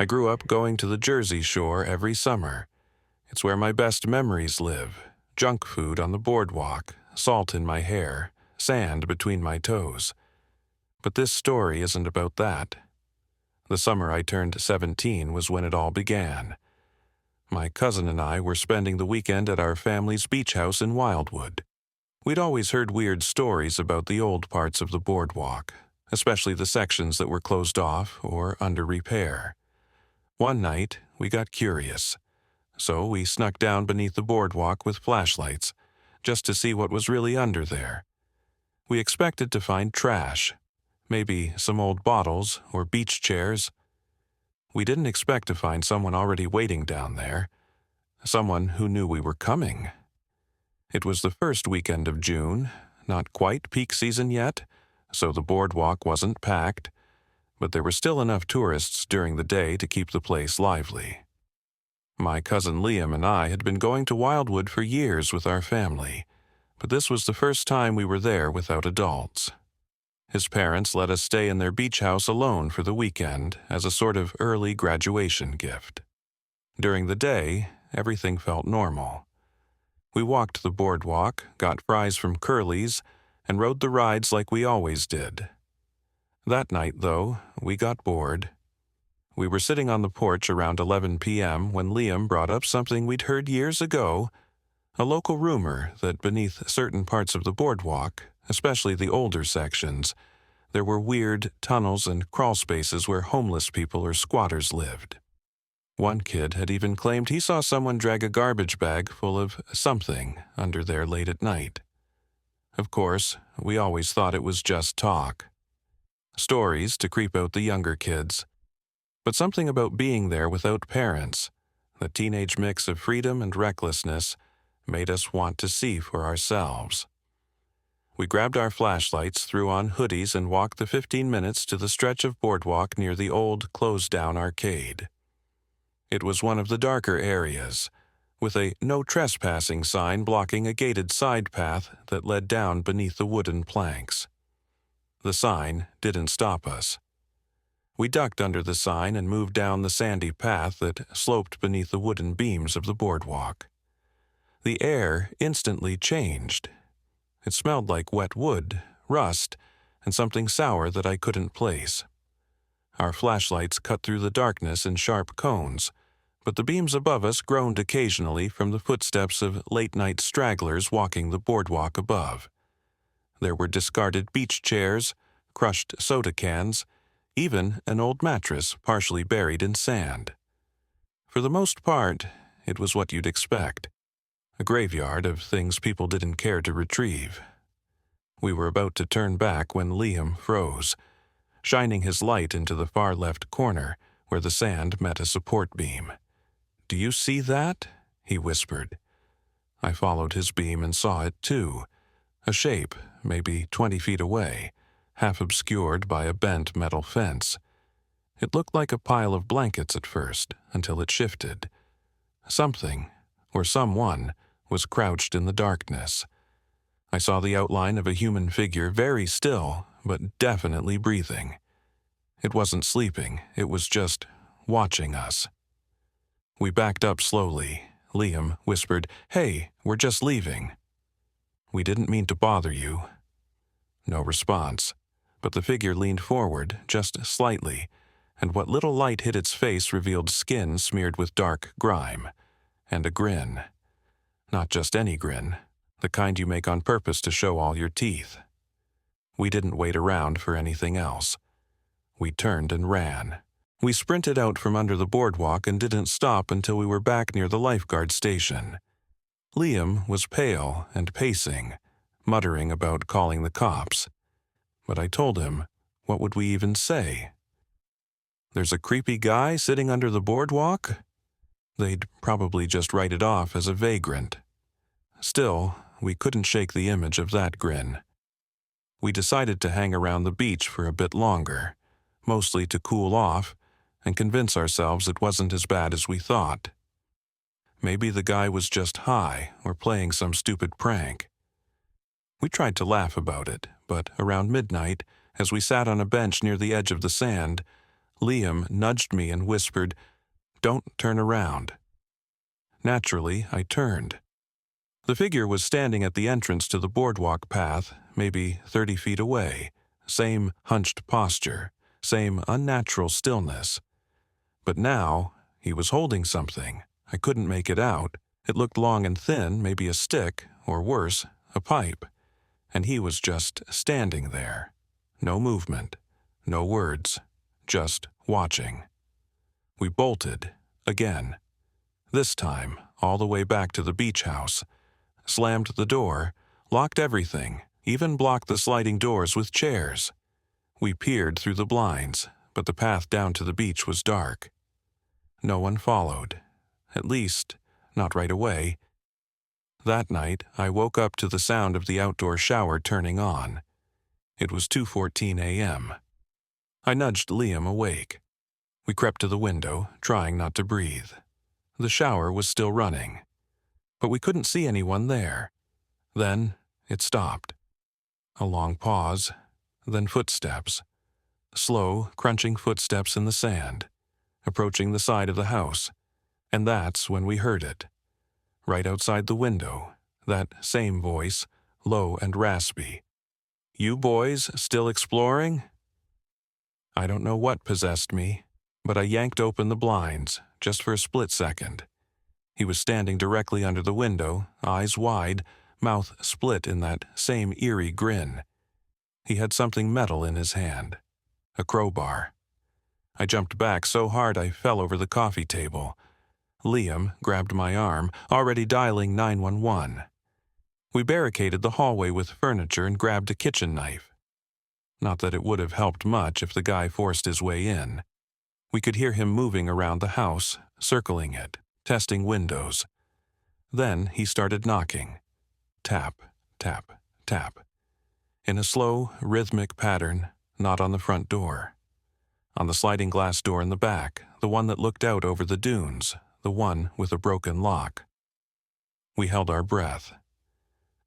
I grew up going to the Jersey Shore every summer. It's where my best memories live. Junk food on the boardwalk, salt in my hair, sand between my toes. But this story isn't about that. The summer I turned 17 was when it all began. My cousin and I were spending the weekend at our family's beach house in Wildwood. We'd always heard weird stories about the old parts of the boardwalk, especially the sections that were closed off or under repair. One night, we got curious, so we snuck down beneath the boardwalk with flashlights, just to see what was really under there. We expected to find trash, maybe some old bottles or beach chairs. We didn't expect to find someone already waiting down there, someone who knew we were coming. It was the first weekend of June, not quite peak season yet, so the boardwalk wasn't packed, but there were still enough tourists during the day to keep the place lively. My cousin Liam and I had been going to Wildwood for years with our family, but this was the first time we were there without adults. His parents let us stay in their beach house alone for the weekend as a sort of early graduation gift. During the day, everything felt normal. We walked the boardwalk, got fries from Curly's, and rode the rides like we always did. That night, though, we got bored. We were sitting on the porch around 11 p.m. when Liam brought up something we'd heard years ago, a local rumor that beneath certain parts of the boardwalk, especially the older sections, there were weird tunnels and crawl spaces where homeless people or squatters lived. One kid had even claimed he saw someone drag a garbage bag full of something under there late at night. Of course, we always thought it was just talk. Stories to creep out the younger kids. But something about being there without parents, the teenage mix of freedom and recklessness, made us want to see for ourselves. We grabbed our flashlights, threw on hoodies, and walked the 15 minutes to the stretch of boardwalk near the old, closed-down arcade. It was one of the darker areas, with a no trespassing sign blocking a gated side path that led down beneath the wooden planks. The sign didn't stop us. We ducked under the sign and moved down the sandy path that sloped beneath the wooden beams of the boardwalk. The air instantly changed. It smelled like wet wood, rust, and something sour that I couldn't place. Our flashlights cut through the darkness in sharp cones, but the beams above us groaned occasionally from the footsteps of late-night stragglers walking the boardwalk above. There were discarded beach chairs, crushed soda cans, even an old mattress partially buried in sand. For the most part, it was what you'd expect, a graveyard of things people didn't care to retrieve. We were about to turn back when Liam froze, shining his light into the far left corner where the sand met a support beam. "Do you see that?" he whispered. I followed his beam and saw it too, a shape maybe 20 feet away, half obscured by a bent metal fence. It looked like a pile of blankets at first, until it shifted. Something, or someone, was crouched in the darkness. I saw the outline of a human figure, very still, but definitely breathing. It wasn't sleeping, it was just watching us. We backed up slowly. Liam whispered, "Hey, we're just leaving." "We didn't mean to bother you." No response, but the figure leaned forward just slightly, and what little light hit its face revealed skin smeared with dark grime, and a grin. Not just any grin, the kind you make on purpose to show all your teeth. We didn't wait around for anything else. We turned and ran. We sprinted out from under the boardwalk and didn't stop until we were back near the lifeguard station. Liam was pale and pacing, muttering about calling the cops. But I told him, what would we even say? "There's a creepy guy sitting under the boardwalk?" They'd probably just write it off as a vagrant. Still, we couldn't shake the image of that grin. We decided to hang around the beach for a bit longer, mostly to cool off and convince ourselves it wasn't as bad as we thought. Maybe the guy was just high or playing some stupid prank. We tried to laugh about it, but around midnight, as we sat on a bench near the edge of the sand, Liam nudged me and whispered, "Don't turn around." Naturally, I turned. The figure was standing at the entrance to the boardwalk path, maybe 30 feet away. Same hunched posture, same unnatural stillness. But now, he was holding something. I couldn't make it out. It looked long and thin, maybe a stick, or worse, a pipe. And he was just standing there. No movement, no words, just watching. We bolted, again. This time, all the way back to the beach house. Slammed the door, locked everything, even blocked the sliding doors with chairs. We peered through the blinds, but the path down to the beach was dark. No one followed. At least, not right away. That night, I woke up to the sound of the outdoor shower turning on. It was 2:14 a.m. I nudged Liam awake. We crept to the window, trying not to breathe. The shower was still running, but we couldn't see anyone there. Then it stopped. A long pause, then footsteps. Slow, crunching footsteps in the sand, approaching the side of the house. And that's when we heard it. Right outside the window, that same voice, low and raspy. "You boys still exploring?" I don't know what possessed me, but I yanked open the blinds, just for a split second. He was standing directly under the window, eyes wide, mouth split in that same eerie grin. He had something metal in his hand. A crowbar. I jumped back so hard I fell over the coffee table. Liam grabbed my arm, already dialing 911. We barricaded the hallway with furniture and grabbed a kitchen knife. Not that it would have helped much if the guy forced his way in. We could hear him moving around the house, circling it, testing windows. Then he started knocking. Tap, tap, tap. In a slow, rhythmic pattern, not on the front door. On the sliding glass door in the back, the one that looked out over the dunes, the one with a broken lock. We held our breath.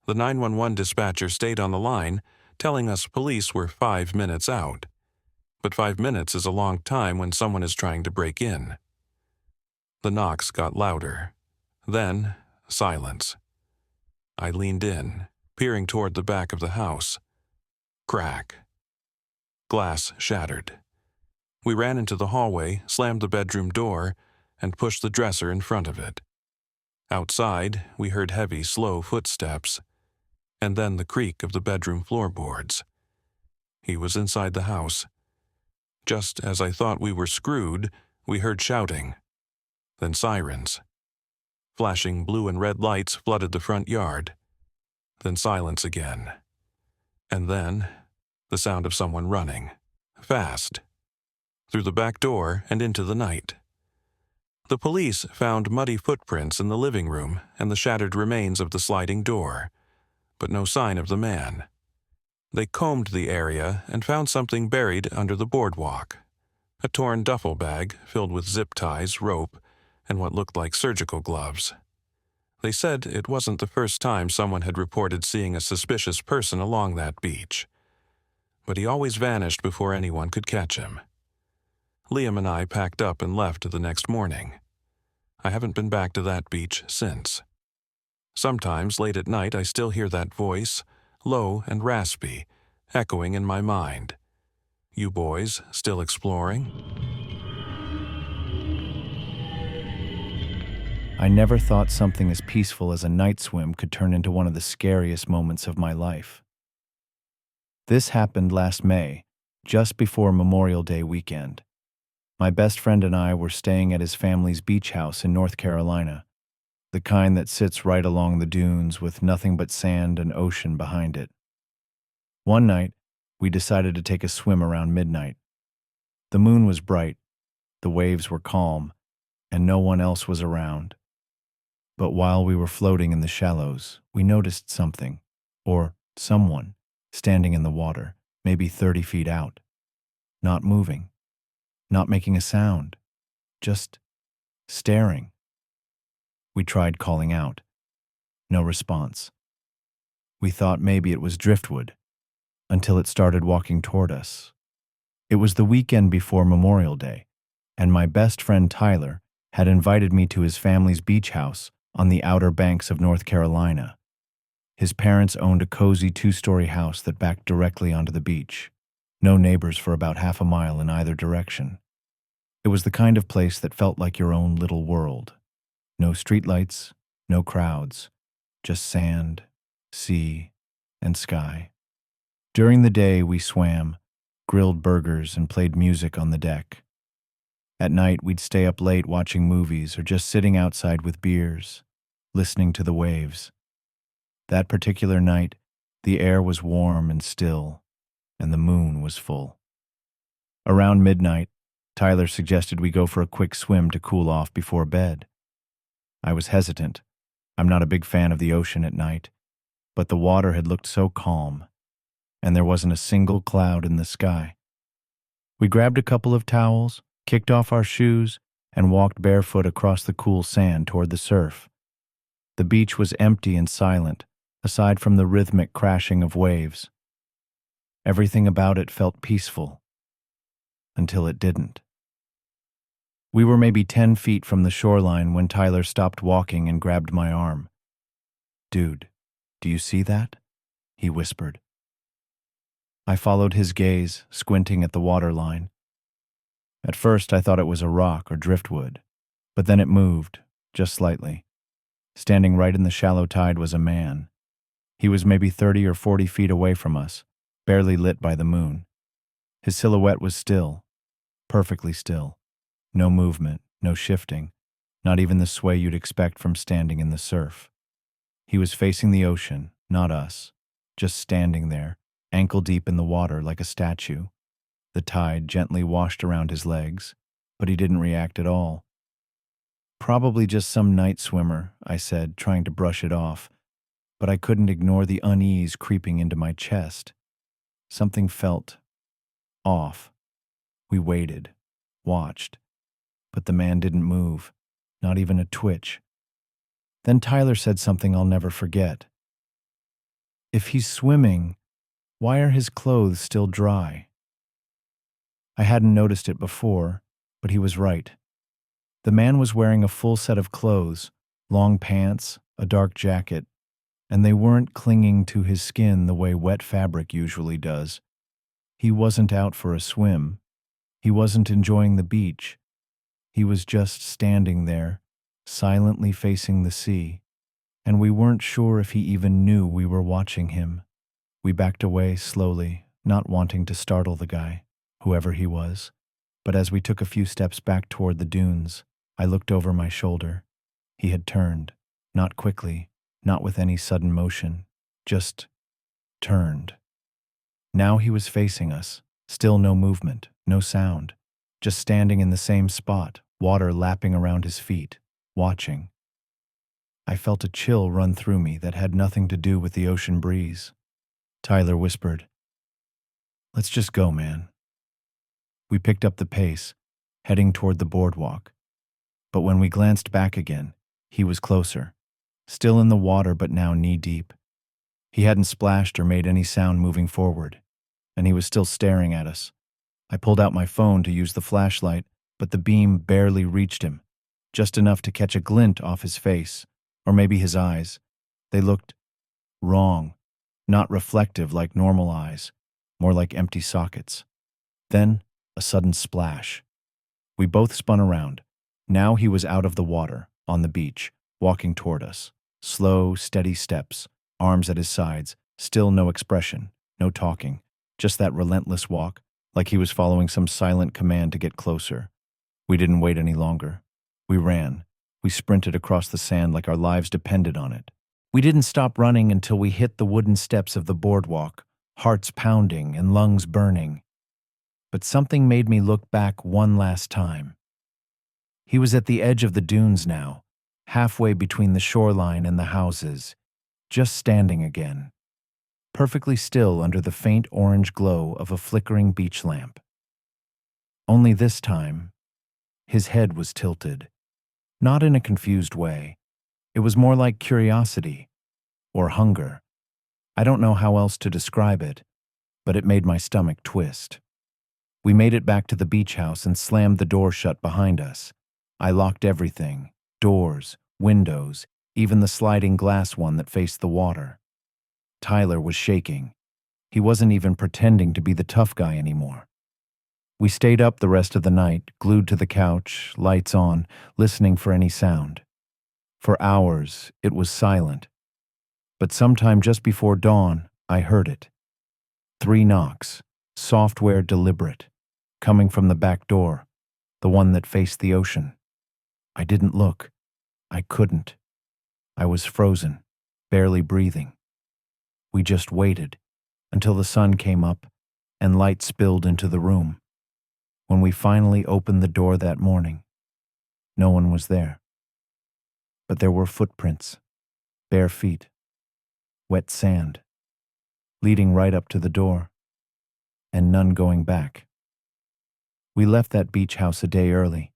The 911 dispatcher stayed on the line, telling us police were 5 minutes out. But 5 minutes is a long time when someone is trying to break in. The knocks got louder. Then, silence. I leaned in, peering toward the back of the house. Crack. Glass shattered. We ran into the hallway, slammed the bedroom door, and pushed the dresser in front of it. Outside, we heard heavy, slow footsteps, and then the creak of the bedroom floorboards. He was inside the house. Just as I thought we were screwed, we heard shouting. Then sirens. Flashing blue and red lights flooded the front yard. Then silence again. And then the sound of someone running. Fast. Through the back door and into the night. The police found muddy footprints in the living room and the shattered remains of the sliding door, but no sign of the man. They combed the area and found something buried under the boardwalk. A torn duffel bag filled with zip ties, rope, and what looked like surgical gloves. They said it wasn't the first time someone had reported seeing a suspicious person along that beach. But he always vanished before anyone could catch him. Liam and I packed up and left the next morning. I haven't been back to that beach since. Sometimes, late at night, I still hear that voice, low and raspy, echoing in my mind. "You boys still exploring?" I never thought something as peaceful as a night swim could turn into one of the scariest moments of my life. This happened last May, just before Memorial Day weekend. My best friend and I were staying at his family's beach house in North Carolina, the kind that sits right along the dunes with nothing but sand and ocean behind it. One night, we decided to take a swim around midnight. The moon was bright, the waves were calm, and no one else was around. But while we were floating in the shallows, we noticed something, or someone, standing in the water, maybe 30 feet out. Not moving, not making a sound, just staring. We tried calling out. No response. We thought maybe it was driftwood, until it started walking toward us. It was the weekend before Memorial Day, and my best friend Tyler had invited me to his family's beach house on the Outer Banks of North Carolina. His parents owned a cozy two-story house that backed directly onto the beach. No neighbors for about half a mile in either direction. It was the kind of place that felt like your own little world. No streetlights, no crowds, just sand, sea, and sky. During the day, we swam, grilled burgers, and played music on the deck. At night, we'd stay up late watching movies or just sitting outside with beers, listening to the waves. That particular night, the air was warm and still, and the moon was full. Around midnight, Tyler suggested we go for a quick swim to cool off before bed. I was hesitant. I'm not a big fan of the ocean at night, but the water had looked so calm, and there wasn't a single cloud in the sky. We grabbed a couple of towels, kicked off our shoes, and walked barefoot across the cool sand toward the surf. The beach was empty and silent, aside from the rhythmic crashing of waves. Everything about it felt peaceful, until it didn't. We were maybe 10 feet from the shoreline when Tyler stopped walking and grabbed my arm. "Dude, do you see that?" he whispered. I followed his gaze, squinting at the waterline. At first, I thought it was a rock or driftwood, but then it moved, just slightly. Standing right in the shallow tide was a man. He was maybe 30 or 40 feet away from us, barely lit by the moon. His silhouette was still, perfectly still. No movement, no shifting, not even the sway you'd expect from standing in the surf. He was facing the ocean, not us, just standing there, ankle deep in the water like a statue. The tide gently washed around his legs, but he didn't react at all. "Probably just some night swimmer," I said, trying to brush it off, but I couldn't ignore the unease creeping into my chest. Something felt off. We waited, watched, but the man didn't move, not even a twitch. Then Tyler said something I'll never forget. "If he's swimming, why are his clothes still dry?" I hadn't noticed it before, but he was right. The man was wearing a full set of clothes, long pants, a dark jacket, and they weren't clinging to his skin the way wet fabric usually does. He wasn't out for a swim. He wasn't enjoying the beach. He was just standing there, silently facing the sea, and we weren't sure if he even knew we were watching him. We backed away slowly, not wanting to startle the guy, whoever he was. But as we took a few steps back toward the dunes, I looked over my shoulder. He had turned, not quickly, not with any sudden motion, just turned. Now he was facing us, still no movement, no sound, just standing in the same spot, water lapping around his feet, watching. I felt a chill run through me that had nothing to do with the ocean breeze. Tyler whispered, "Let's just go, man." We picked up the pace, heading toward the boardwalk. But when we glanced back again, he was closer, still in the water but now knee-deep. He hadn't splashed or made any sound moving forward, and he was still staring at us. I pulled out my phone to use the flashlight, but the beam barely reached him, just enough to catch a glint off his face, or maybe his eyes. They looked wrong, not reflective like normal eyes, more like empty sockets. Then, a sudden splash. We both spun around. Now he was out of the water, on the beach, walking toward us. Slow, steady steps, arms at his sides, still no expression, no talking, just that relentless walk, like he was following some silent command to get closer. We didn't wait any longer. We ran. We sprinted across the sand like our lives depended on it. We didn't stop running until we hit the wooden steps of the boardwalk, hearts pounding and lungs burning. But something made me look back one last time. He was at the edge of the dunes now, halfway between the shoreline and the houses, just standing again, perfectly still under the faint orange glow of a flickering beach lamp. Only this time, his head was tilted, not in a confused way. It was more like curiosity or hunger. I don't know how else to describe it, but it made my stomach twist. We made it back to the beach house and slammed the door shut behind us. I locked everything, doors, windows, even the sliding glass one that faced the water. Tyler was shaking. He wasn't even pretending to be the tough guy anymore. We stayed up the rest of the night, glued to the couch, lights on, listening for any sound. For hours, it was silent. But sometime just before dawn, I heard it. 3 knocks, software deliberate, coming from the back door, the one that faced the ocean. I didn't look. I couldn't. I was frozen, barely breathing. We just waited until the sun came up and light spilled into the room. When we finally opened the door that morning, no one was there. But there were footprints, bare feet, wet sand, leading right up to the door, and none going back. We left that beach house a day early.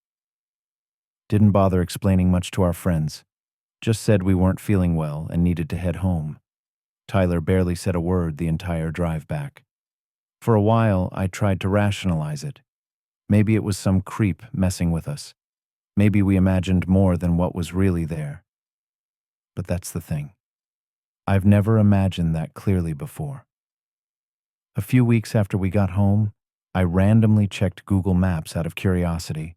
Didn't bother explaining much to our friends, just said we weren't feeling well and needed to head home. Tyler barely said a word the entire drive back. For a while, I tried to rationalize it. Maybe it was some creep messing with us. Maybe we imagined more than what was really there. But that's the thing. I've never imagined that clearly before. A few weeks after we got home, I randomly checked Google Maps out of curiosity.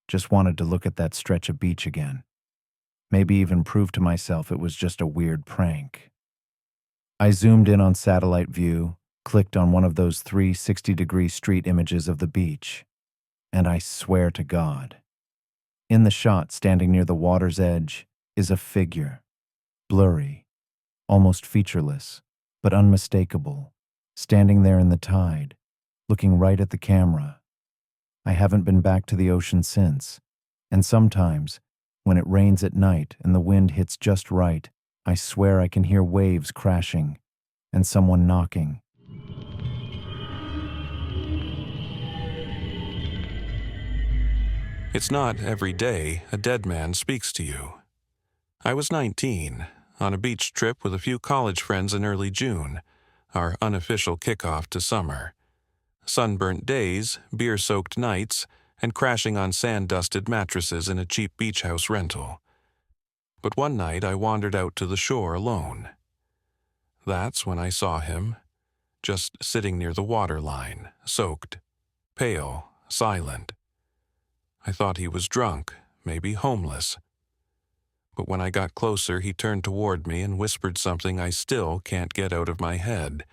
Just wanted to look at that stretch of beach again. Maybe even prove to myself it was just a weird prank. I zoomed in on satellite view, clicked on one of those 360-degree street images of the beach, and I swear to God, in the shot standing near the water's edge is a figure, blurry, almost featureless, but unmistakable, standing there in the tide, looking right at the camera. I haven't been back to the ocean since, and sometimes, when it rains at night and the wind hits just right, I swear I can hear waves crashing and someone knocking. It's not every day a dead man speaks to you. I was 19, on a beach trip with a few college friends in early June, our unofficial kickoff to summer. Sunburnt days, beer-soaked nights, and crashing on sand-dusted mattresses in a cheap beach house rental. But one night I wandered out to the shore alone. That's when I saw him, just sitting near the waterline, soaked, pale, silent. I thought he was drunk, maybe homeless. But when I got closer, he turned toward me and whispered something I still can't get out of my head.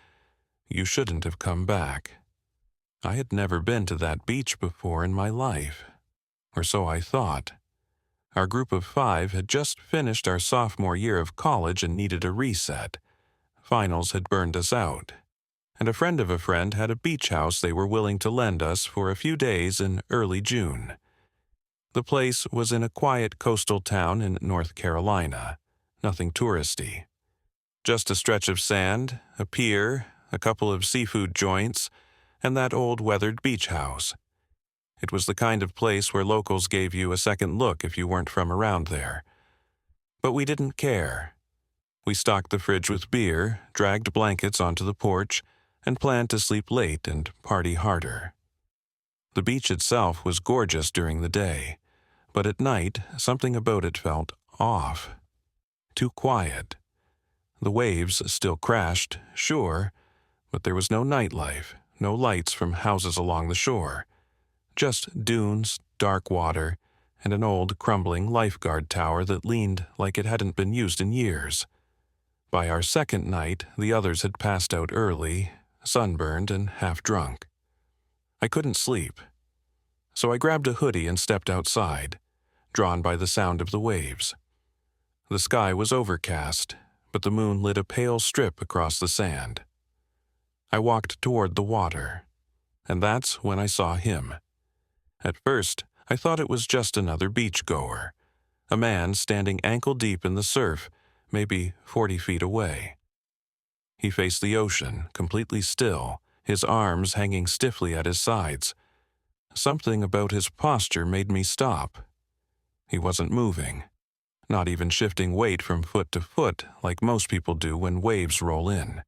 "You shouldn't have come back." I had never been to that beach before in my life, or so I thought. Our group of 5 had just finished our sophomore year of college and needed a reset. Finals had burned us out, and a friend of a friend had a beach house they were willing to lend us for a few days in early June. The place was in a quiet coastal town in North Carolina, nothing touristy. Just a stretch of sand, a pier, a couple of seafood joints, and that old weathered beach house. It was the kind of place where locals gave you a second look if you weren't from around there. But we didn't care. We stocked the fridge with beer, dragged blankets onto the porch, and planned to sleep late and party harder. The beach itself was gorgeous during the day, but at night something about it felt off. Too quiet. The waves still crashed, sure, but there was no nightlife, no lights from houses along the shore. Just dunes, dark water, and an old, crumbling lifeguard tower that leaned like it hadn't been used in years. By our second night, the others had passed out early, sunburned and half drunk. I couldn't sleep, so I grabbed a hoodie and stepped outside, drawn by the sound of the waves. The sky was overcast, but the moon lit a pale strip across the sand. I walked toward the water, and that's when I saw him. At first, I thought it was just another beachgoer, a man standing ankle-deep in the surf, maybe 40 feet away. He faced the ocean, completely still, his arms hanging stiffly at his sides. Something about his posture made me stop. He wasn't moving, not even shifting weight from foot to foot like most people do when waves roll in.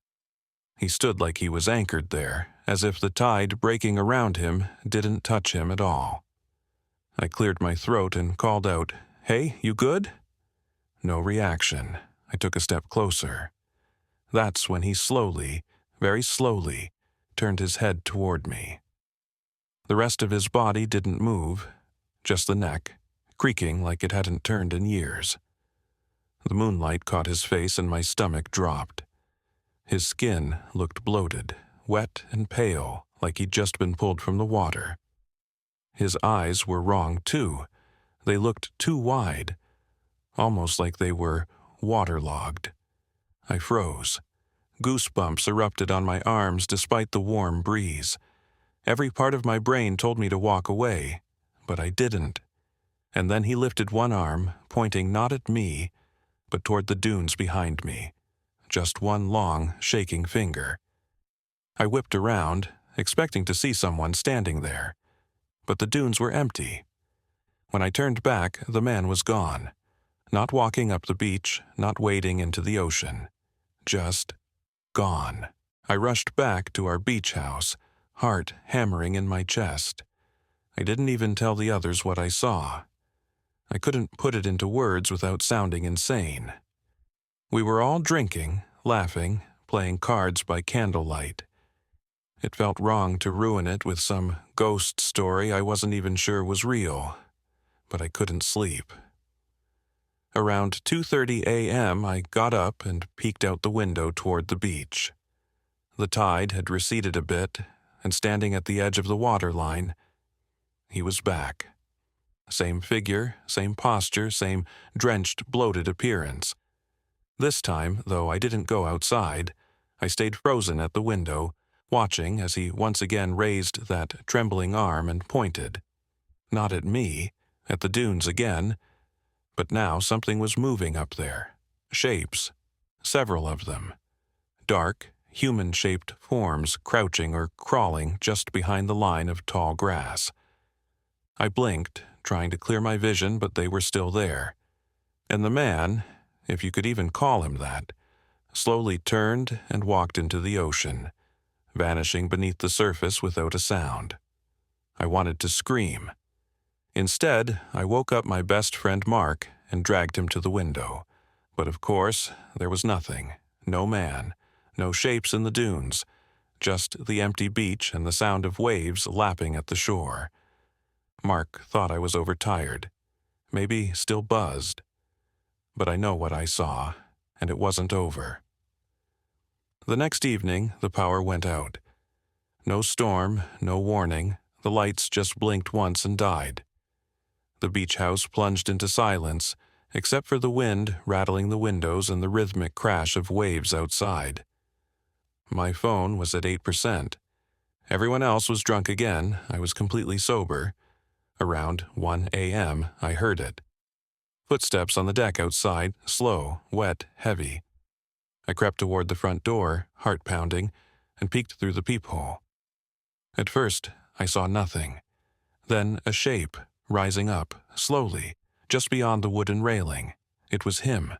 He stood like he was anchored there, as if the tide breaking around him didn't touch him at all. I cleared my throat and called out, "Hey, you good?" No reaction. I took a step closer. That's when he slowly, very slowly, turned his head toward me. The rest of his body didn't move, just the neck, creaking like it hadn't turned in years. The moonlight caught his face and my stomach dropped. His skin looked bloated, wet and pale, like he'd just been pulled from the water. His eyes were wrong, too. They looked too wide, almost like they were waterlogged. I froze. Goosebumps erupted on my arms despite the warm breeze. Every part of my brain told me to walk away, but I didn't. And then he lifted one arm, pointing not at me, but toward the dunes behind me. Just one long, shaking finger. I whipped around, expecting to see someone standing there, but the dunes were empty. When I turned back, the man was gone. Not walking up the beach, not wading into the ocean. Just gone. I rushed back to our beach house, heart hammering in my chest. I didn't even tell the others what I saw. I couldn't put it into words without sounding insane. We were all drinking, laughing, playing cards by candlelight. It felt wrong to ruin it with some ghost story I wasn't even sure was real, but I couldn't sleep. Around 2:30 a.m., I got up and peeked out the window toward the beach. The tide had receded a bit, and standing at the edge of the waterline, he was back. Same figure, same posture, same drenched, bloated appearance. This time, though I didn't go outside, I stayed frozen at the window, watching as he once again raised that trembling arm and pointed. Not at me, at the dunes again, but now something was moving up there. Shapes, several of them. Dark, human-shaped forms crouching or crawling just behind the line of tall grass. I blinked, trying to clear my vision, but they were still there. And the man, if you could even call him that, slowly turned and walked into the ocean, vanishing beneath the surface without a sound. I wanted to scream. Instead, I woke up my best friend Mark and dragged him to the window. But of course, there was nothing. No man. No shapes in the dunes. Just the empty beach and the sound of waves lapping at the shore. Mark thought I was overtired. Maybe still buzzed. But I know what I saw, and it wasn't over. The next evening, the power went out. No storm, no warning. The lights just blinked once and died. The beach house plunged into silence, except for the wind rattling the windows and the rhythmic crash of waves outside. My phone was at 8%. Everyone else was drunk again. I was completely sober. Around 1 a.m., I heard it. Footsteps on the deck outside, slow, wet, heavy. I crept toward the front door, heart pounding, and peeked through the peephole. At first, I saw nothing. Then a shape, rising up, slowly, just beyond the wooden railing. It was him.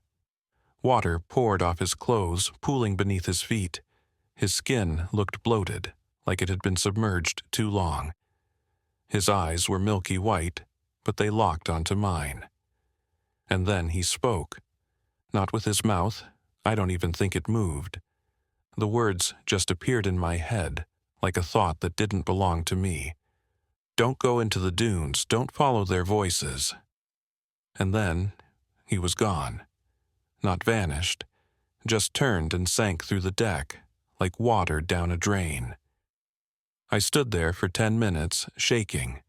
Water poured off his clothes, pooling beneath his feet. His skin looked bloated, like it had been submerged too long. His eyes were milky white, but they locked onto mine. And then he spoke. Not with his mouth. I don't even think it moved. The words just appeared in my head, like a thought that didn't belong to me. Don't go into the dunes. Don't follow their voices. And then he was gone. Not vanished. Just turned and sank through the deck, like water down a drain. I stood there for 10 minutes, shaking.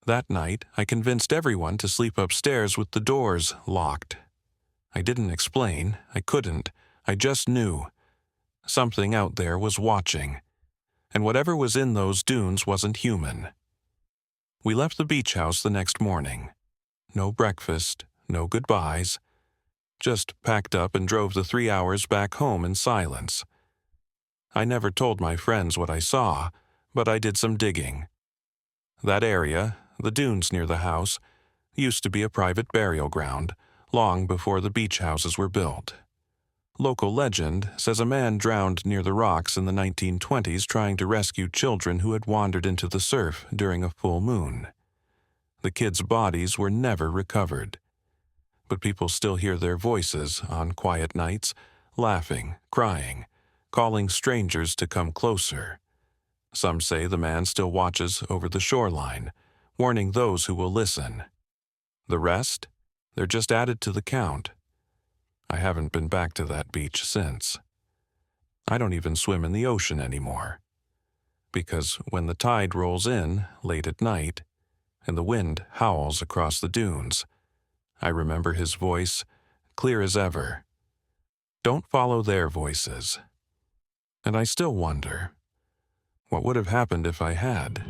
That night, I convinced everyone to sleep upstairs with the doors locked. I didn't explain. I couldn't. I just knew. Something out there was watching. And whatever was in those dunes wasn't human. We left the beach house the next morning. No breakfast, no goodbyes. Just packed up and drove the 3 hours back home in silence. I never told my friends what I saw, but I did some digging. That area, the dunes near the house, used to be a private burial ground, long before the beach houses were built. Local legend says a man drowned near the rocks in the 1920s trying to rescue children who had wandered into the surf during a full moon. The kids' bodies were never recovered, but people still hear their voices on quiet nights, laughing, crying, calling strangers to come closer. Some say the man still watches over the shoreline, warning those who will listen. The rest? They're just added to the count. I haven't been back to that beach since. I don't even swim in the ocean anymore. Because when the tide rolls in late at night, and the wind howls across the dunes, I remember his voice, clear as ever. Don't follow their voices. And I still wonder, what would have happened if I had?